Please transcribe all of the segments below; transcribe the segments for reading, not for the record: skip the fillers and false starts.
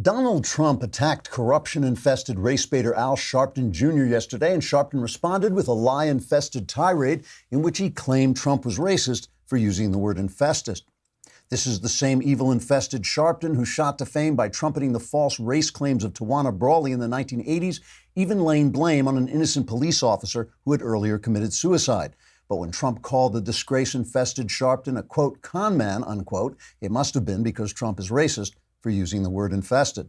Donald Trump attacked corruption-infested race baiter Al Sharpton Jr. yesterday, and Sharpton responded with a lie-infested tirade in which he claimed Trump was racist for using the word infested. This is the same evil-infested Sharpton who shot to fame by trumpeting the false race claims of Tawana Brawley in the 1980s, even laying blame on an innocent police officer who had earlier committed suicide. But when Trump called the disgrace-infested Sharpton a, quote, con man, unquote, it must have been because Trump is racist for using the word infested.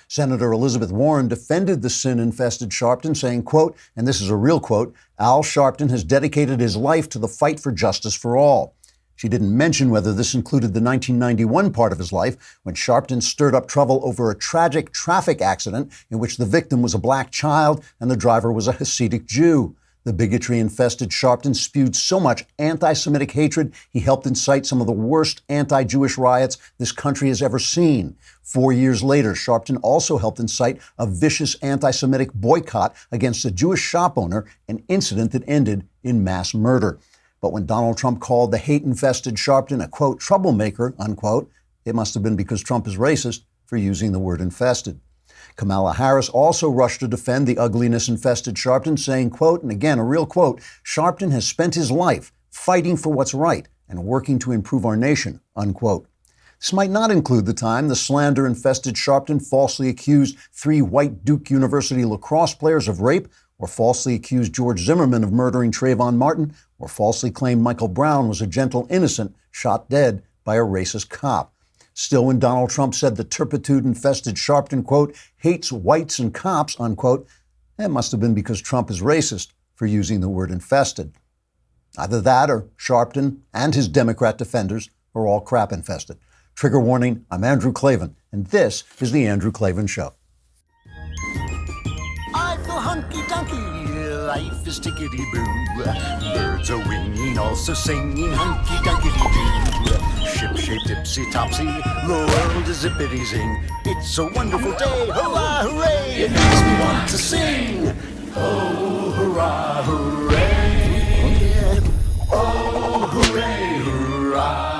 Senator Elizabeth Warren defended the sin-infested Sharpton, saying, quote, and this is a real quote, Al Sharpton has dedicated his life to the fight for justice for all. She didn't mention whether this included the 1991 part of his life, when Sharpton stirred up trouble over a tragic traffic accident in which the victim was a black child and the driver was a Hasidic Jew. The bigotry-infested Sharpton spewed so much anti-Semitic hatred, he helped incite some of the worst anti-Jewish riots this country has ever seen. 4 years later, Sharpton also helped incite a vicious anti-Semitic boycott against a Jewish shop owner, an incident that ended in mass murder. But when Donald Trump called the hate-infested Sharpton a, quote, troublemaker, unquote, it must have been because Trump is racist for using the word infested. Kamala Harris also rushed to defend the ugliness-infested Sharpton, saying, quote, and again, a real quote, Sharpton has spent his life fighting for what's right and working to improve our nation, unquote. This might not include the time the slander-infested Sharpton falsely accused 3 white Duke University lacrosse players of rape, or falsely accused George Zimmerman of murdering Trayvon Martin, or falsely claimed Michael Brown was a gentle innocent shot dead by a racist cop. Still, when Donald Trump said the turpitude-infested Sharpton, quote, hates whites and cops, unquote, that must have been because Trump is racist for using the word infested. Either that or Sharpton and his Democrat defenders are all crap-infested. Trigger warning, I'm Andrew Klavan, and this is The Andrew Klavan Show. I feel hunky-dunky, life is tickety-boo. Birds are winging, also singing hunky-dunky-doo. Ship-shaped, ipsy-topsy, the world is zippity-zing. It's a wonderful day, hurrah, hooray! It makes me want to sing. Oh, hurrah, hooray! Oh, hooray, hurrah!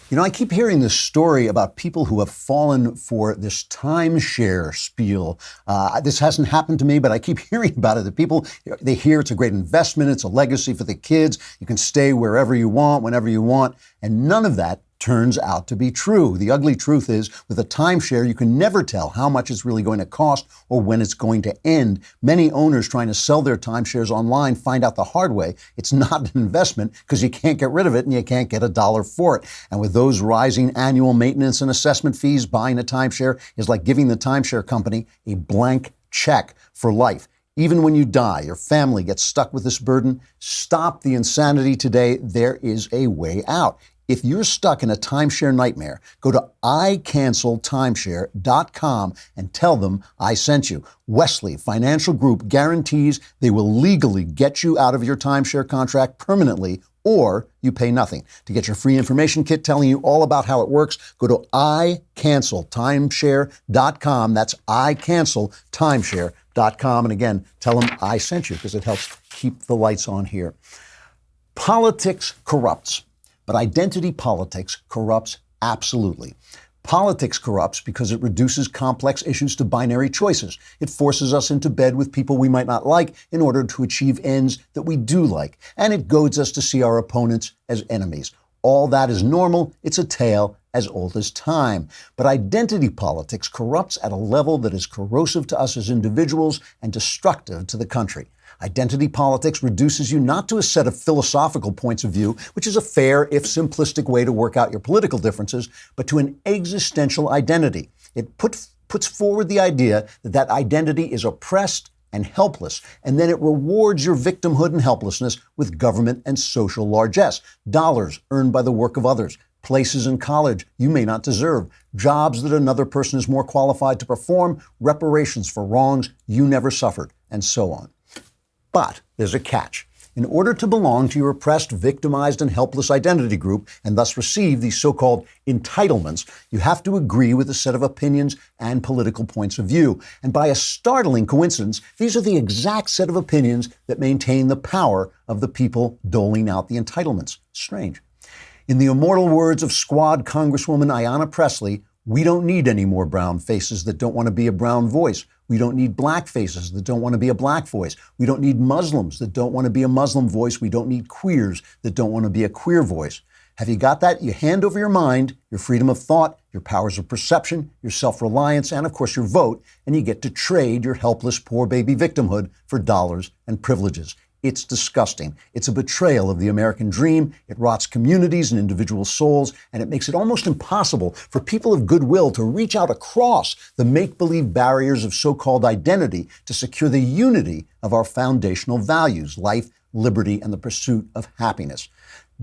You know, I keep hearing this story about people who have fallen for this timeshare spiel. This hasn't happened to me, but I keep hearing about it. That people, they hear it's a great investment, it's a legacy for the kids, you can stay wherever you want, whenever you want, and none of that turns out to be true. The ugly truth is, with a timeshare, you can never tell how much it's really going to cost or when it's going to end. Many owners trying to sell their timeshares online find out the hard way it's not an investment because you can't get rid of it and you can't get a dollar for it. And with those rising annual maintenance and assessment fees, buying a timeshare is like giving the timeshare company a blank check for life. Even when you die, your family gets stuck with this burden. Stop the insanity today. There is a way out. If you're stuck in a timeshare nightmare, go to icanceltimeshare.com and tell them I sent you. Wesley Financial Group guarantees they will legally get you out of your timeshare contract permanently, or you pay nothing. To get your free information kit telling you all about how it works, go to icanceltimeshare.com. That's icanceltimeshare.com. And again, tell them I sent you because it helps keep the lights on here. Politics corrupts. But identity politics corrupts absolutely. Politics corrupts because it reduces complex issues to binary choices. It forces us into bed with people we might not like in order to achieve ends that we do like. And it goads us to see our opponents as enemies. All that is normal. It's a tale as old as time. But identity politics corrupts at a level that is corrosive to us as individuals and destructive to the country. Identity politics reduces you not to a set of philosophical points of view, which is a fair, if simplistic, way to work out your political differences, but to an existential identity. It puts forward the idea that that identity is oppressed and helpless, and then it rewards your victimhood and helplessness with government and social largesse, dollars earned by the work of others, places in college you may not deserve, jobs that another person is more qualified to perform, reparations for wrongs you never suffered, and so on. But there's a catch. In order to belong to your oppressed, victimized, and helpless identity group, and thus receive these so-called entitlements, you have to agree with a set of opinions and political points of view. And by a startling coincidence, these are the exact set of opinions that maintain the power of the people doling out the entitlements. Strange. In the immortal words of Squad Congresswoman Ayanna Pressley, We don't need any more brown faces that don't want to be a brown voice. We don't need black faces that don't want to be a black voice. We don't need Muslims that don't want to be a Muslim voice. We don't need queers that don't want to be a queer voice. Have you got that? You hand over your mind, your freedom of thought, your powers of perception, your self-reliance, and of course your vote, and you get to trade your helpless poor baby victimhood for dollars and privileges. It's disgusting. It's a betrayal of the American dream. It rots communities and individual souls, and it makes it almost impossible for people of goodwill to reach out across the make-believe barriers of so-called identity to secure the unity of our foundational values, life, liberty, and the pursuit of happiness.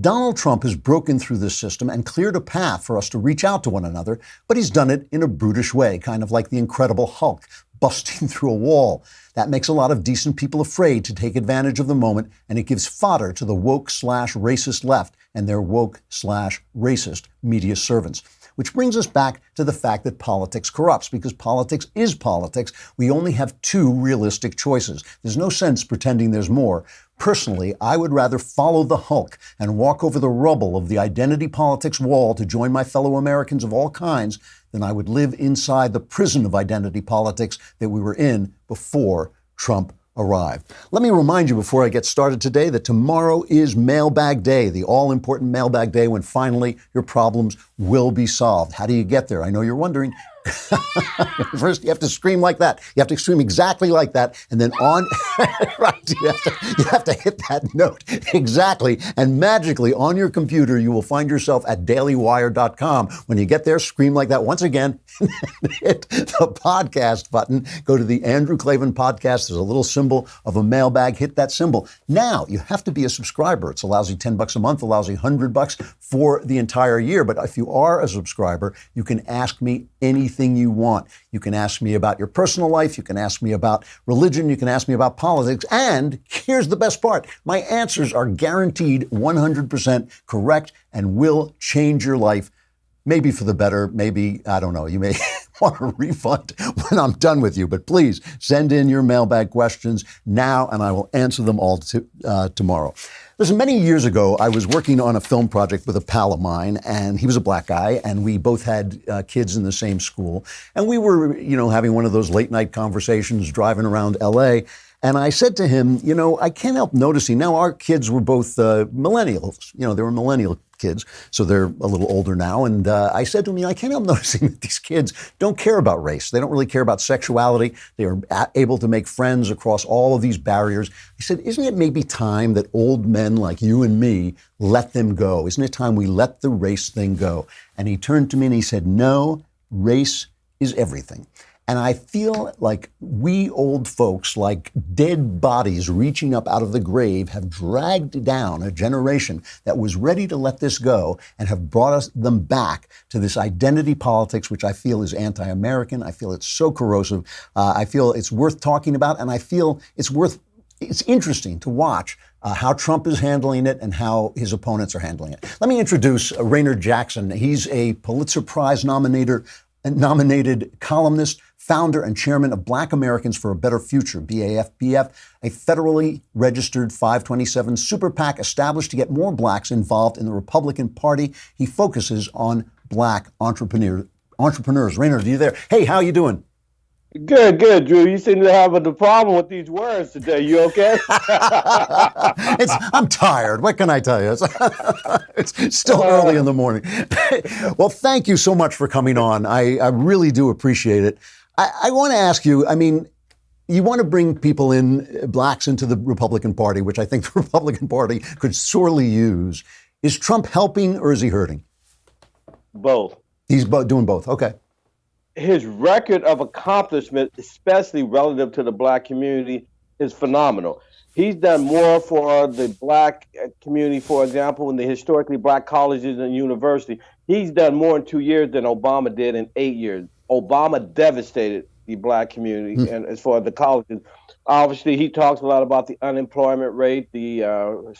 Donald Trump has broken through this system and cleared a path for us to reach out to one another, but he's done it in a brutish way, kind of like the Incredible Hulk, busting through a wall. That makes a lot of decent people afraid to take advantage of the moment, and it gives fodder to the woke/racist left and their woke/racist media servants. Which brings us back to the fact that politics corrupts, because politics is politics. We only have two realistic choices. There's no sense pretending there's more. Personally, I would rather follow the Hulk and walk over the rubble of the identity politics wall to join my fellow Americans of all kinds than I would live inside the prison of identity politics that we were in before Trump arrived. Let me remind you before I get started today that tomorrow is Mailbag Day, the all-important Mailbag Day when finally your problems will be solved. How do you get there? I know you're wondering. First, you have to scream like that. You have to scream exactly like that. And then on, right, you have to hit that note exactly. And magically on your computer, you will find yourself at dailywire.com. When you get there, scream like that once again, hit the podcast button. Go to the Andrew Klavan podcast. There's a little symbol of a mailbag. Hit that symbol. Now, you have to be a subscriber. It's a lousy $10 a month, a lousy $100 for the entire year. But if you are a subscriber, you can ask me anything you want. You can ask me about your personal life. You can ask me about religion. You can ask me about politics. And here's the best part. My answers are guaranteed 100% correct and will change your life. Maybe for the better. Maybe, I don't know. You may want a refund when I'm done with you. But please send in your mailbag questions now, and I will answer them all tomorrow. Listen, many years ago, I was working on a film project with a pal of mine, and he was a black guy, and we both had kids in the same school. And we were, having one of those late night conversations driving around L.A., and I said to him, I can't help noticing, now our kids were both millennials. They were millennial kids, so they're a little older now. And I said to him, I can't help noticing that these kids don't care about race. They don't really care about sexuality. They are able to make friends across all of these barriers. I said, isn't it maybe time that old men like you and me let them go? Isn't it time we let the race thing go? And he turned to me and he said, no, race is everything. And I feel like we old folks, like dead bodies reaching up out of the grave, have dragged down a generation that was ready to let this go and have brought them back to this identity politics, which I feel is anti-American. I feel it's so corrosive. I feel it's worth talking about, and I feel it's interesting to watch how Trump is handling it and how his opponents are handling it. Let me introduce Raynard Jackson. He's a Pulitzer Prize nominated columnist, founder and chairman of Black Americans for a Better Future, BAFBF, a federally registered 527 super PAC established to get more blacks involved in the Republican Party. He focuses on black entrepreneurs. Raynard, are you there? Hey, how you doing? Good, Drew. You seem to have a problem with these words today. You okay? I'm tired. What can I tell you? It's still early in the morning. Well, thank you so much for coming on. I really do appreciate it. I want to ask you, you want to bring people blacks into the Republican Party, which I think the Republican Party could sorely use. Is Trump helping or is he hurting? Both. He's doing both. Okay. His record of accomplishment, especially relative to the black community, is phenomenal. He's done more for the black community, for example, in the historically black colleges and universities. He's done more in 2 years than Obama did in 8 years. Obama devastated the black community, and as far as the colleges. Obviously, he talks a lot about the unemployment rate, the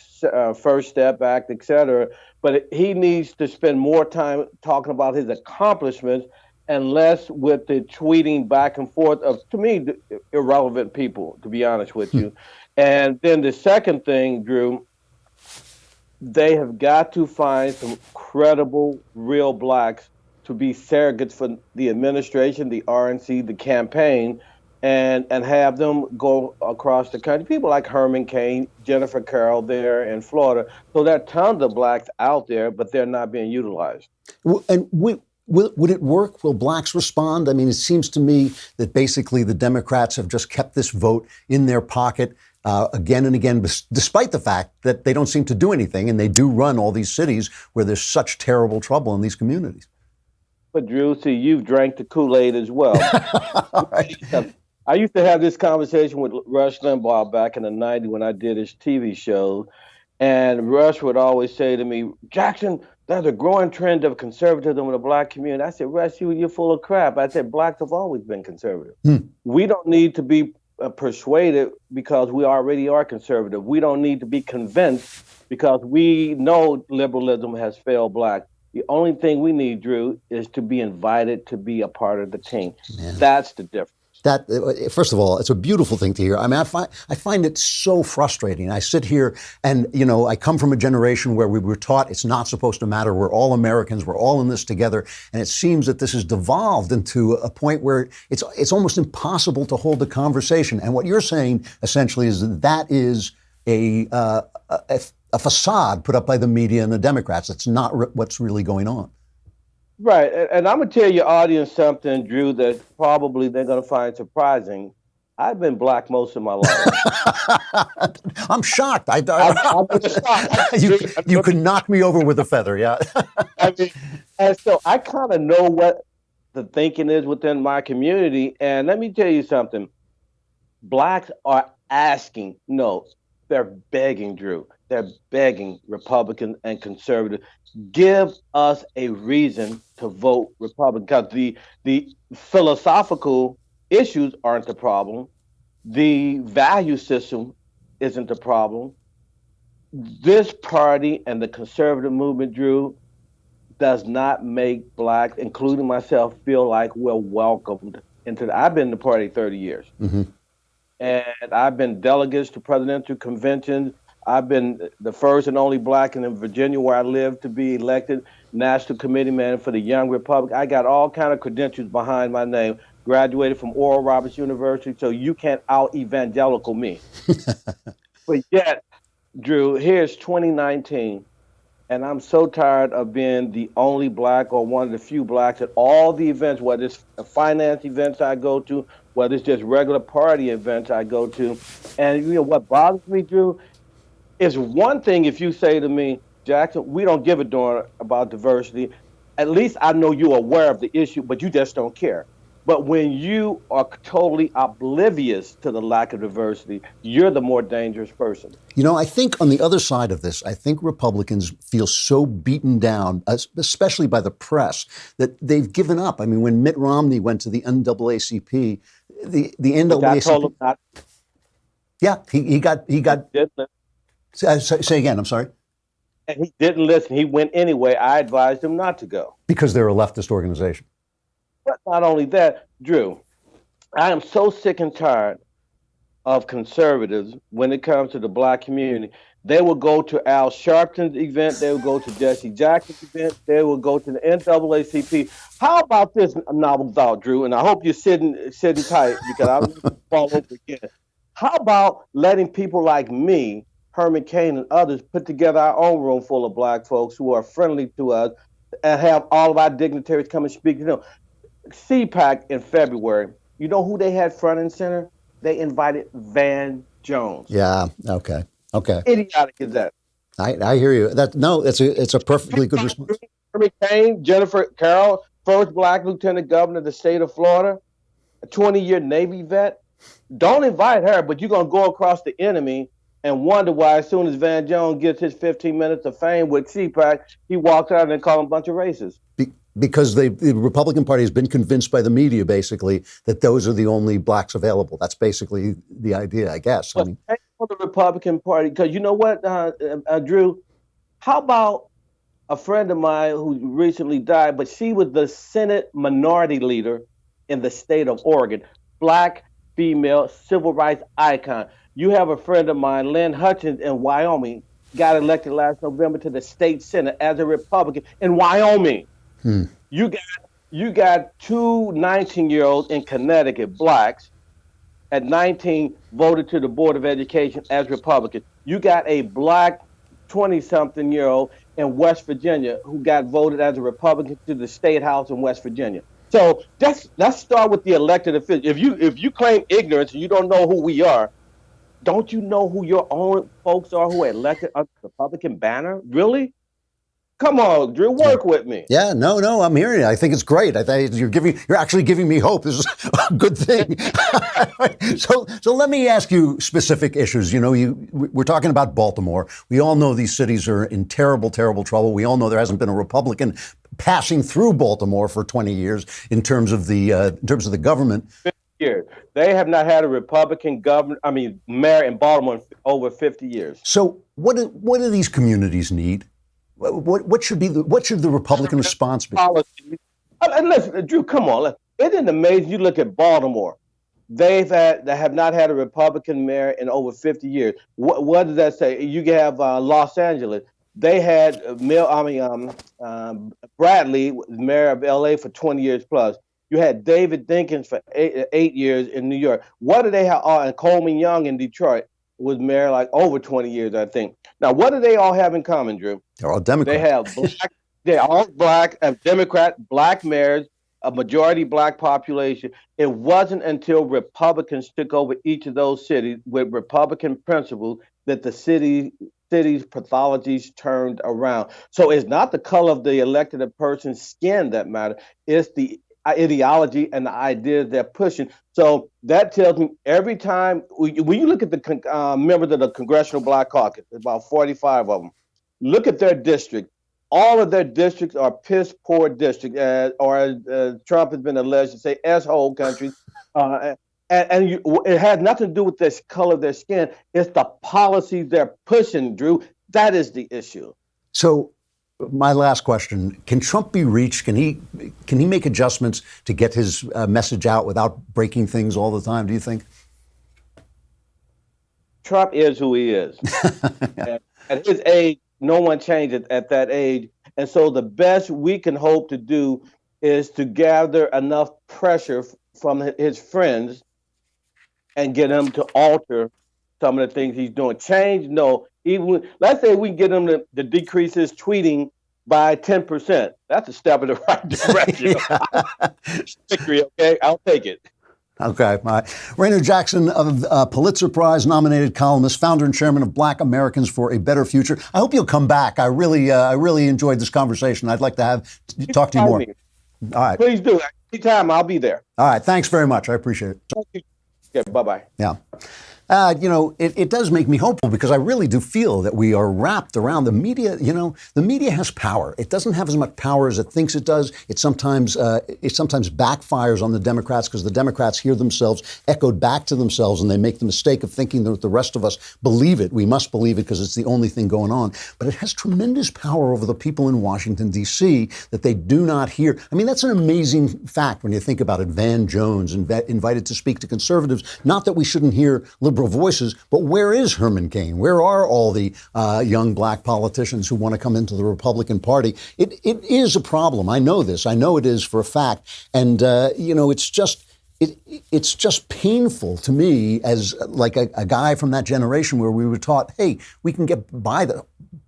First Step Act, et cetera. But he needs to spend more time talking about his accomplishments and less with the tweeting back and forth of, to me, irrelevant people, to be honest with you. And then the second thing, Drew, they have got to find some credible, real blacks to be surrogates for the administration, the RNC, the campaign, and have them go across the country. People like Herman Cain, Jennifer Carroll there in Florida. So there are tons of blacks out there, but they're not being utilized. And would it work? Will blacks respond? I mean, it seems to me that basically the Democrats have just kept this vote in their pocket again and again, despite the fact that they don't seem to do anything, and they do run all these cities where there's such terrible trouble in these communities. But Drew, see, you've drank the Kool-Aid as well. All right. I used to have this conversation with Rush Limbaugh back in the '90s when I did his TV show. And Rush would always say to me, Jackson, there's a growing trend of conservatism in the black community. I said, Rush, you're full of crap. I said, blacks have always been conservative. We don't need to be persuaded because we already are conservative. We don't need to be convinced because we know liberalism has failed black. The only thing we need, Drew, is to be invited to be a part of the team. Man. That's the difference. That, first of all, it's a beautiful thing to hear. I mean, I find it so frustrating. I sit here and, you know, I come from a generation where we were taught it's not supposed to matter. We're all Americans. We're all in this together. And it seems that this has devolved into a point where it's almost impossible to hold a conversation. And what you're saying essentially is that is a facade put up by the media and the Democrats. It's not what's really going on. Right. And I'm going to tell your audience something, Drew, that probably they're going to find surprising. I've been black most of my life. I'm shocked. I've been shocked. You could knock me over with a feather, yeah. I mean, and so I kind of know what the thinking is within my community. And let me tell you something. Blacks are asking, no, they're begging, Drew. They're begging Republicans and conservatives, give us a reason to vote Republican. Because the philosophical issues aren't the problem. The value system isn't the problem. This party and the conservative movement, Drew, does not make blacks, including myself, feel like we're welcomed into I've been in the party 30 years. Mm-hmm. And I've been delegates to presidential conventions. I've been the first and only black in Virginia, where I live, to be elected national committee man for the Young Republic. I got all kind of credentials behind my name. Graduated from Oral Roberts University, so you can't out-evangelical me. But yet, Drew, here's 2019, and I'm so tired of being the only black or one of the few blacks at all the events, whether it's finance events I go to, whether it's just regular party events I go to. And you know what bothers me, Drew? It's one thing if you say to me, Jackson, we don't give a darn about diversity. At least I know you're aware of the issue, but you just don't care. But when you are totally oblivious to the lack of diversity, you're the more dangerous person. You know, I think on the other side of this, I think Republicans feel so beaten down, especially by the press, that they've given up. I mean, when Mitt Romney went to the NAACP, the NAACP... I told him not. Yeah, he got... Say again, I'm sorry. And he didn't listen. He went anyway. I advised him not to go. Because they're a leftist organization. But not only that, Drew, I am so sick and tired of conservatives when it comes to the black community. They will go to Al Sharpton's event. They will go to Jesse Jackson's event. They will go to the NAACP. How about this novel thought, Drew? And I hope you're sitting tight because I'm going to fall over again. How about letting people like me, Herman Cain and others, put together our own room full of black folks who are friendly to us and have all of our dignitaries come and speak to them? CPAC in February, you know who they had front and center? They invited Van Jones. Yeah, okay. Idiotic is that? I hear you. It's a perfectly good response. Herman Cain, Jennifer Carroll, first black lieutenant governor of the state of Florida, a 20-year Navy vet. Don't invite her, but you're going to go across the enemy and wonder why as soon as Van Jones gets his 15 minutes of fame with CPAC, he walks out and calls them a bunch of racists. Because the Republican Party has been convinced by the media, basically, that those are the only blacks available. That's basically the idea, I guess. But for the Republican Party, because you know what, Drew? How about a friend of mine who recently died, but she was the Senate minority leader in the state of Oregon, black, female, civil rights icon. You have a friend of mine, Lynn Hutchins in Wyoming, got elected last November to the state Senate as a Republican in Wyoming. You got two 19-year-olds in Connecticut, blacks, at 19 voted to the Board of Education as Republicans. You got a black 20-something-year-old in West Virginia who got voted as a Republican to the State House in West Virginia. So let's start with the elected officials. If you claim ignorance and you don't know who we are, don't you know who your own folks are who are elected under the Republican banner? Really? Come on, Drew, Yeah. work with me. Yeah, no, I'm hearing it. I think it's great. I think you're actually giving me hope. This is a good thing. So let me ask you specific issues. We're talking about Baltimore. We all know these cities are in terrible, terrible trouble. We all know there hasn't been a Republican passing through Baltimore for 20 years in terms of the government. Years. They have not had a Republican mayor in Baltimore in over 50 years. So what do these communities need? What should the Republican response be? Policies. And listen, Drew, come on. Isn't it amazing? You look at Baltimore. They have not had a Republican mayor in over 50 years. What does that say? You have Los Angeles. They had Bradley, mayor of LA, for 20 years plus. You had David Dinkins for eight years in New York. What do they have? And Coleman Young in Detroit was mayor like over 20 years, I think. Now, what do they all have in common, Drew? They're all Democrats. They have black. They're all black, Democrat, black mayors, a majority black population. It wasn't until Republicans took over each of those cities with Republican principles that the city's pathologies turned around. So it's not the color of the elected person's skin that matters. It's the ideology and the ideas they're pushing. So that tells me every time when you look at the members of the Congressional Black Caucus, about 45 of them, look at their district. All of their districts are piss poor districts, or as Trump has been alleged to say, S-hole countries. It has nothing to do with the color of their skin. It's the policies they're pushing, Drew. That is the issue. So my last question, can Trump be reached? Can he make adjustments to get his message out without breaking things all the time, do you think? Trump is who he is. At his age, no one changes at that age. And so the best we can hope to do is to gather enough pressure from his friends and get him to alter some of the things he's doing. Change, no. Even let's say we can get him to decrease his tweeting by 10%. That's a step in the right direction. Victory, okay? I'll take it. Okay. Raynor Jackson, Pulitzer Prize nominated columnist, founder and chairman of Black Americans for a Better Future. I hope you'll come back. I really enjoyed this conversation. I'd like to talk to you more. All right. Please do. Anytime, I'll be there. All right. Thanks very much. I appreciate it. Okay, bye-bye. Yeah. It does make me hopeful because I really do feel that we are wrapped around the media. The media has power. It doesn't have as much power as it thinks it does. It sometimes backfires on the Democrats because the Democrats hear themselves echoed back to themselves and they make the mistake of thinking that the rest of us believe it. We must believe it because it's the only thing going on. But it has tremendous power over the people in Washington, D.C. that they do not hear. I mean, that's an amazing fact when you think about it. Van Jones invited to speak to conservatives. Not that we shouldn't hear liberal voices, but where is Herman Cain? Where are all the young black politicians who want to come into the Republican Party? It is a problem. I know this. I know it is for a fact. And, it's just painful to me as like a guy from that generation where we were taught, hey, we can get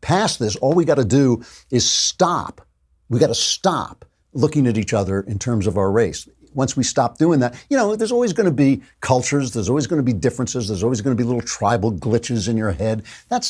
past this. All we got to do is stop. We got to stop looking at each other in terms of our race. Once we stop doing that, there's always going to be cultures. There's always going to be differences. There's always going to be little tribal glitches in your head. That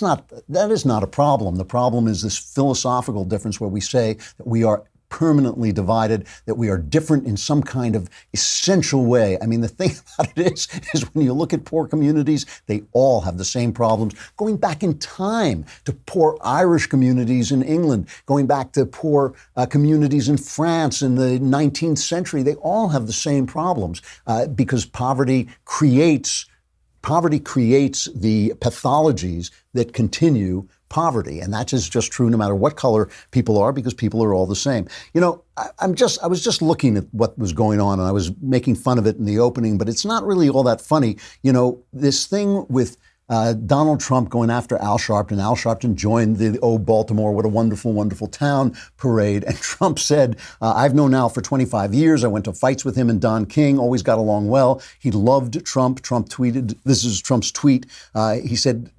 is not a problem. The problem is this philosophical difference where we say that we are permanently divided, that we are different in some kind of essential way. I mean, the thing about it is when you look at poor communities, they all have the same problems. Going back in time to poor Irish communities in England, going back to poor communities in France in the 19th century, they all have the same problems because poverty creates the pathologies that continue poverty. And that is just true no matter what color people are, because people are all the same. I was just looking at what was going on and I was making fun of it in the opening, but it's not really all that funny. This thing with Donald Trump going after Al Sharpton. Al Sharpton joined the "Oh, Baltimore, what a wonderful, wonderful town" parade. And Trump said, I've known Al for 25 years. I went to fights with him and Don King, always got along well. He loved Trump. Trump tweeted, this is Trump's tweet. He said,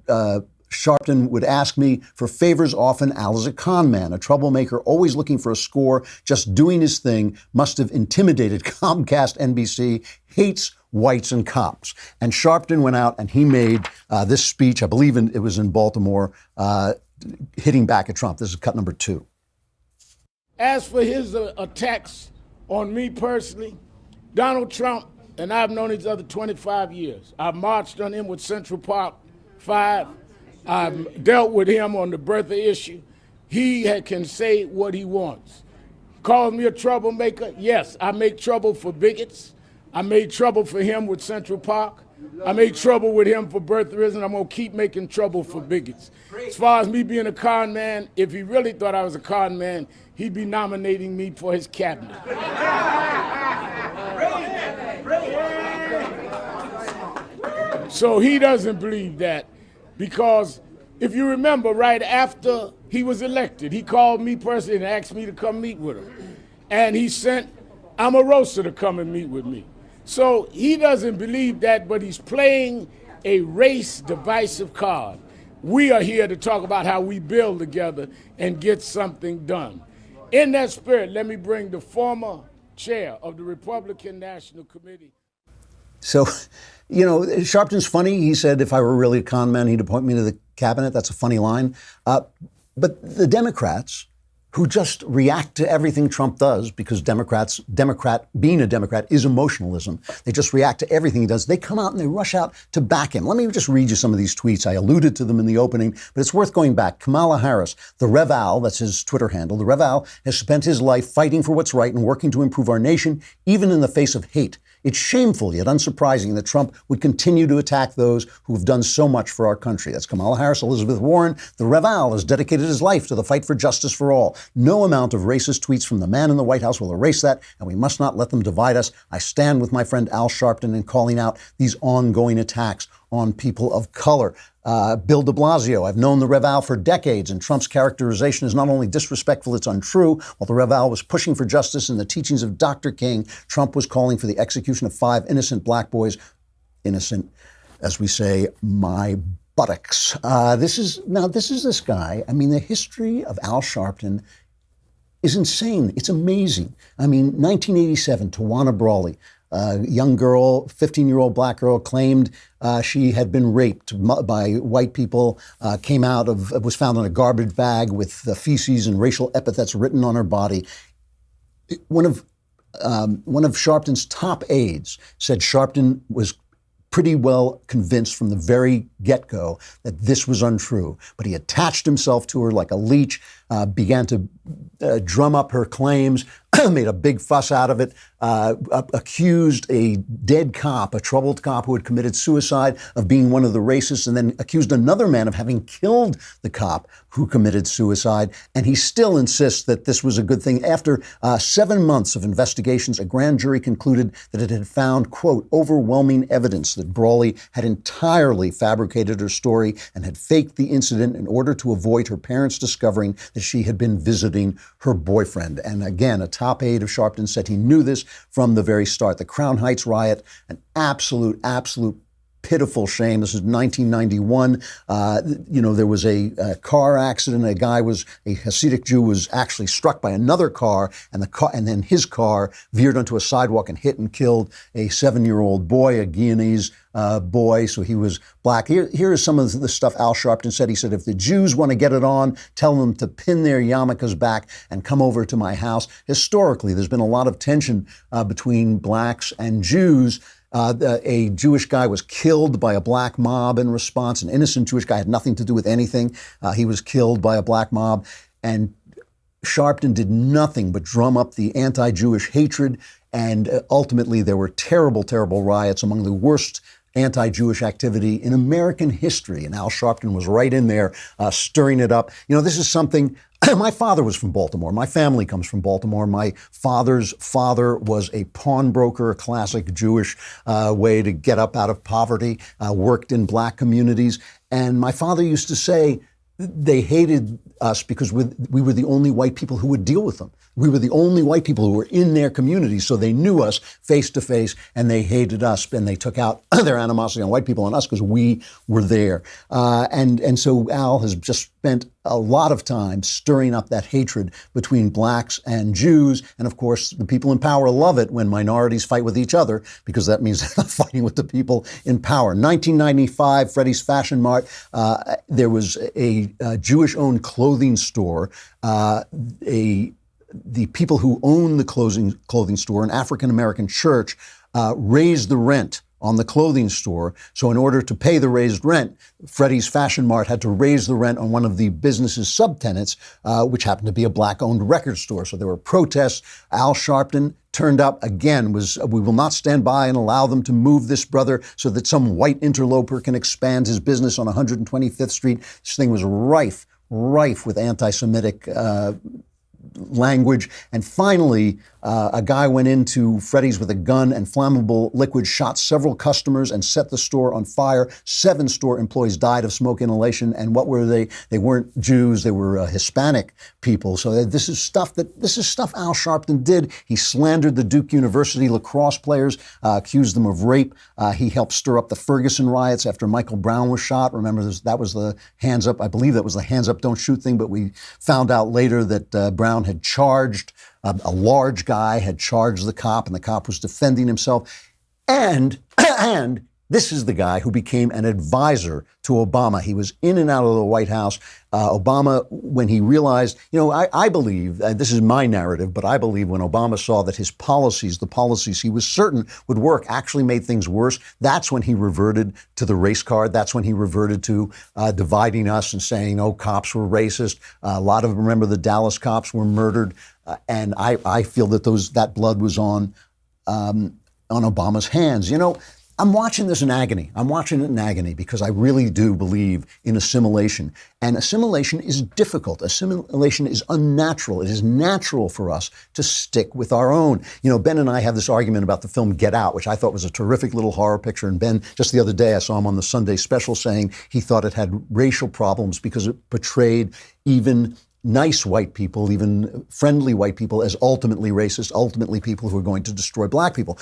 Sharpton would ask me for favors often. Al is a con man, a troublemaker, always looking for a score, just doing his thing, must have intimidated Comcast, NBC, hates whites and cops. And Sharpton went out and he made this speech, I believe it was in Baltimore, hitting back at Trump. This is cut number 2. As for his attacks on me personally, Donald Trump, and I've known each other 25 years. I've marched on him with Central Park 5. I've dealt with him on the birther issue. He can say what he wants. Calls me a troublemaker. Yes, I make trouble for bigots. I made trouble for him with Central Park. I made trouble with him for birtherism. I'm going to keep making trouble for bigots. As far as me being a con man, if he really thought I was a con man, he'd be nominating me for his cabinet. So he doesn't believe that. Because if you remember, right after he was elected, he called me personally and asked me to come meet with him. And he sent Omarosa to come and meet with me. So he doesn't believe that, but he's playing a race divisive card. We are here to talk about how we build together and get something done. In that spirit, let me bring the former chair of the Republican National Committee. So, Sharpton's funny. He said if I were really a con man, he'd appoint me to the cabinet. That's a funny line. But the Democrats, who just react to everything Trump does, because being a Democrat is emotionalism. They just react to everything he does. They come out and they rush out to back him. Let me just read you some of these tweets. I alluded to them in the opening, but it's worth going back. Kamala Harris, the Rev Al, that's his Twitter handle. The Rev Al has spent his life fighting for what's right and working to improve our nation, even in the face of hate. It's shameful yet unsurprising that Trump would continue to attack those who have done so much for our country. That's Kamala Harris. Elizabeth Warren. The Rev Al has dedicated his life to the fight for justice for all. No amount of racist tweets from the man in the White House will erase that, and we must not let them divide us. I stand with my friend Al Sharpton in calling out these ongoing attacks on people of color. Bill de Blasio, I've known the Rev Al for decades, and Trump's characterization is not only disrespectful, it's untrue. While the Rev Al was pushing for justice in the teachings of Dr. King, Trump was calling for the execution of 5 innocent black boys. Innocent, as we say, my buttocks. This is this guy. I mean, the history of Al Sharpton is insane. It's amazing. I mean, 1987, Tawana Brawley, a young girl, 15-year-old black girl, claimed she had been raped by white people, was found in a garbage bag with feces and racial epithets written on her body. One of Sharpton's top aides said Sharpton was pretty well convinced from the very get-go that this was untrue. But he attached himself to her like a leech, began to drum up her claims, made a big fuss out of it, accused a dead cop, a troubled cop who had committed suicide, of being one of the racists, and then accused another man of having killed the cop who committed suicide. And he still insists that this was a good thing. After 7 months of investigations, a grand jury concluded that it had found, quote, overwhelming evidence that Brawley had entirely fabricated her story and had faked the incident in order to avoid her parents discovering that she had been visiting her boyfriend. And again, a top aide of Sharpton said he knew this from the very start. The Crown Heights riot, an absolute pitiful shame. This is 1991. There was a car accident. A Hasidic Jew was actually struck by another car, and then his car veered onto a sidewalk and hit and killed a 7-year-old boy, a Guyanese boy. So he was black. Here is some of the stuff Al Sharpton said. He said, if the Jews want to get it on, tell them to pin their yarmulkes back and come over to my house. Historically, there's been a lot of tension between blacks and Jews. A Jewish guy was killed by a black mob in response. An innocent Jewish guy had nothing to do with anything. He was killed by a black mob. And Sharpton did nothing but drum up the anti-Jewish hatred. And ultimately, there were terrible, terrible riots, among the worst anti-Jewish activity in American history. And Al Sharpton was right in there stirring it up. You know, this is something. My father was from Baltimore. My family comes from Baltimore. My father's father was a pawnbroker, a classic Jewish way to get up out of poverty, worked in black communities. And my father used to say they hated us because we were the only white people who would deal with them. We were the only white people who were in their community, so they knew us face to face, and they hated us, and they took out their animosity on white people on us because we were there. And so Al has just spent a lot of time stirring up that hatred between blacks and Jews. And of course, the people in power love it when minorities fight with each other, because that means they're not fighting with the people in power. 1995, Freddie's Fashion Mart, there was a Jewish-owned clothing store. The people who own the clothing store, an African-American church, raised the rent on the clothing store. So in order to pay the raised rent, Freddie's Fashion Mart had to raise the rent on one of the business's subtenants, which happened to be a black-owned record store. So there were protests. Al Sharpton turned up again, we will not stand by and allow them to move this brother so that some white interloper can expand his business on 125th Street. This thing was rife with anti-Semitic language. And finally, a guy went into Freddie's with a gun and flammable liquid, shot several customers, and set the store on fire. 7 store employees died of smoke inhalation. And what were they? They weren't Jews. They were Hispanic people. So this is stuff Al Sharpton did. He slandered the Duke University lacrosse players, accused them of rape. He helped stir up the Ferguson riots after Michael Brown was shot. Remember, that was the hands up. I believe that was the hands up, don't shoot thing. But we found out later that Brown had charged, a large guy had charged the cop, and the cop was defending himself. And this is the guy who became an advisor to Obama. He was in and out of the White House. Obama, when he realized, I believe, this is my narrative, but I believe when Obama saw that his policies, the policies he was certain would work, actually made things worse, that's when he reverted to the race card. That's when he reverted to dividing us and saying, cops were racist. A lot of them, remember, the Dallas cops were murdered. And I feel that that blood was on Obama's hands. I'm watching this in agony. I'm watching it in agony because I really do believe in assimilation. And assimilation is difficult. Assimilation is unnatural. It is natural for us to stick with our own. Ben and I have this argument about the film Get Out, which I thought was a terrific little horror picture. And Ben, just the other day, I saw him on the Sunday Special saying he thought it had racial problems because it portrayed even nice white people, even friendly white people, as ultimately racist, ultimately people who are going to destroy black people.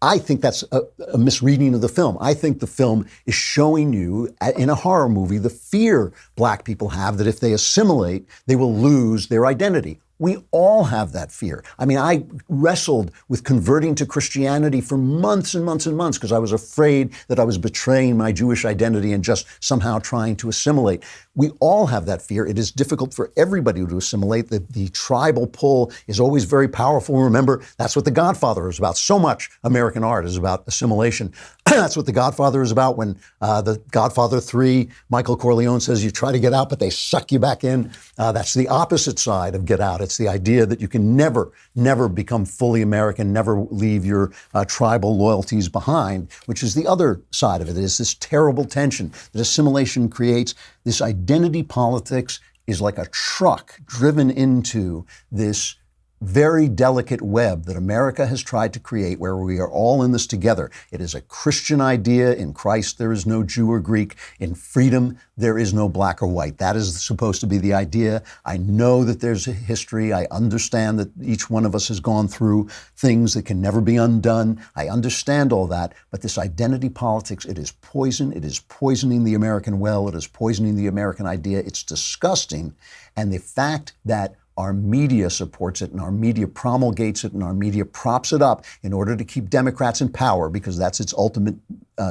I think that's a misreading of the film. I think the film is showing you, in a horror movie, the fear black people have that if they assimilate, they will lose their identity. We all have that fear. I mean, I wrestled with converting to Christianity for months and months and months because I was afraid that I was betraying my Jewish identity and just somehow trying to assimilate. We all have that fear. It is difficult for everybody to assimilate. The tribal pull is always very powerful. Remember, that's what The Godfather is about. So much American art is about assimilation. That's what The Godfather is about. When The Godfather 3, Michael Corleone says you try to get out, but they suck you back in. That's the opposite side of Get Out. It's the idea that you can never become fully American, never leave your tribal loyalties behind, which is the other side of it. It is this terrible tension that assimilation creates. This identity politics is like a truck driven into this very delicate web that America has tried to create where we are all in this together. It is a Christian idea. In Christ, there is no Jew or Greek. In freedom, there is no black or white. That is supposed to be the idea. I know that there's a history. I understand that each one of us has gone through things that can never be undone. I understand all that. But this identity politics, it is poison. It is poisoning the American well. It is poisoning the American idea. It's disgusting. And the fact that our media supports it and our media promulgates it and our media props it up in order to keep Democrats in power because that's its ultimate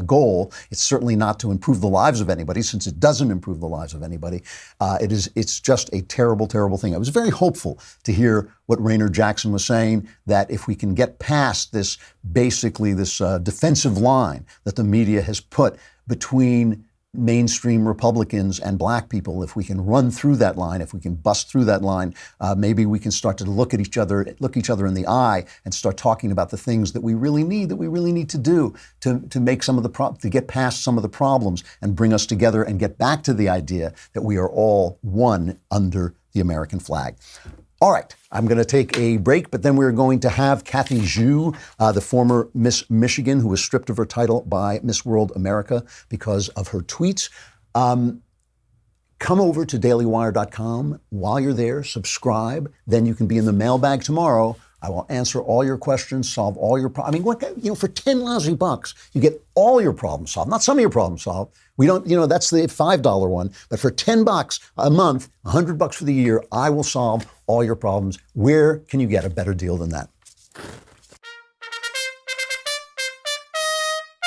goal. It's certainly not to improve the lives of anybody, since it doesn't improve the lives of anybody. It's just a terrible, terrible thing. I was very hopeful to hear what Raynor Jackson was saying, that if we can get past this, basically this defensive line that the media has put between mainstream Republicans and black people, if we can run through that line, if we can bust through that line, maybe we can start to look each other in the eye and start talking about the things that we really need to do to make some of the to get past some of the problems and bring us together and get back to the idea that we are all one under the American flag. All right, I'm going to take a break, but then we're going to have Kathy Zhu, the former Miss Michigan, who was stripped of her title by Miss World America because of her tweets. Come over to dailywire.com. While you're there, subscribe. Then you can be in the mailbag tomorrow. I will answer all your questions, solve all your problems. I mean, for 10 lousy bucks, you get all your problems solved, not some of your problems solved. We don't, that's the $5 one. But for 10 bucks a month, $100 for the year, I will solve all your problems. Where can you get a better deal than that?